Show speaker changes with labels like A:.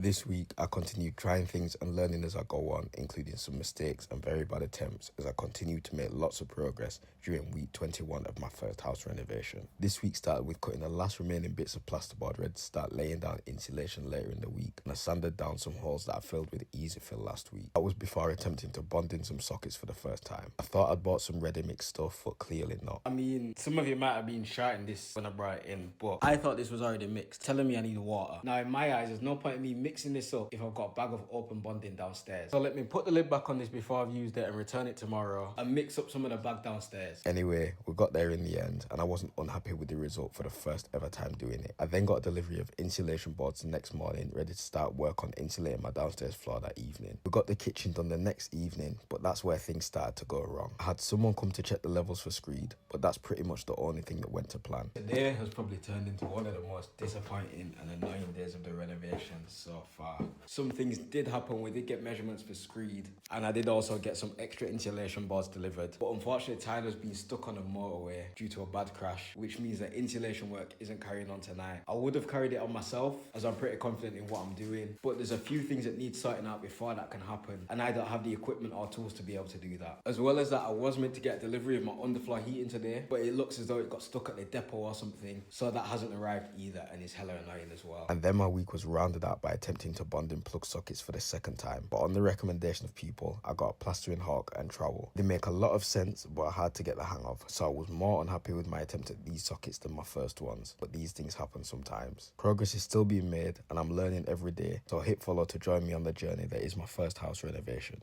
A: This week, I continued trying things and learning as I go on, including some mistakes and very bad attempts as I continued to make lots of progress during week 21 of my first house renovation. This week started with cutting the last remaining bits of plasterboard ready to start laying down insulation later in the week, and I sanded down some holes that I filled with easy fill last week. That was before attempting to bond in some sockets for the first time. I thought I'd bought some ready mix stuff, but clearly not.
B: I mean, some of you might have been shouting this when I brought it in, but I thought this was already mixed, telling me I need water. Now, in my eyes, there's no point in me mixing this up if I've got a bag of open bonding downstairs. So let me put the lid back on this before I've used it and return it tomorrow and mix up some of the bag downstairs.
A: Anyway, we got there in the end, and I wasn't unhappy with the result for the first ever time doing it. I then got a delivery of insulation boards the next morning, ready to start work on insulating my downstairs floor that evening. We got the kitchen done the next evening, but that's where things started to go wrong. I had someone come to check the levels for screed, but that's pretty much the only thing that went to plan.
B: Today has probably turned into one of the most disappointing and annoying days of the renovation so far. Some things did happen. We did get measurements for screed, and I did also get some extra insulation boards delivered. But unfortunately, Tyler's been stuck on a motorway due to a bad crash, which means that insulation work isn't carrying on tonight. I would have carried it on myself, as I'm pretty confident in what I'm doing, but there's a few things that need sorting out before that can happen, and I don't have the equipment or tools to be able to do that. As well as that, I was meant to get a delivery of my underfloor heating today, but it looks as though it got stuck at the depot or something, so that hasn't arrived either, and it's hella annoying as well.
A: And then my week was rounded out by attempting to bond in plug sockets for the second time, but on the recommendation of people, I got a plastering hawk and trowel. They make a lot of sense, but are hard to get the hang of, so I was more unhappy with my attempt at these sockets than my first ones, but these things happen sometimes. Progress is still being made, and I'm learning every day, so hit follow to join me on the journey that is my first house renovation.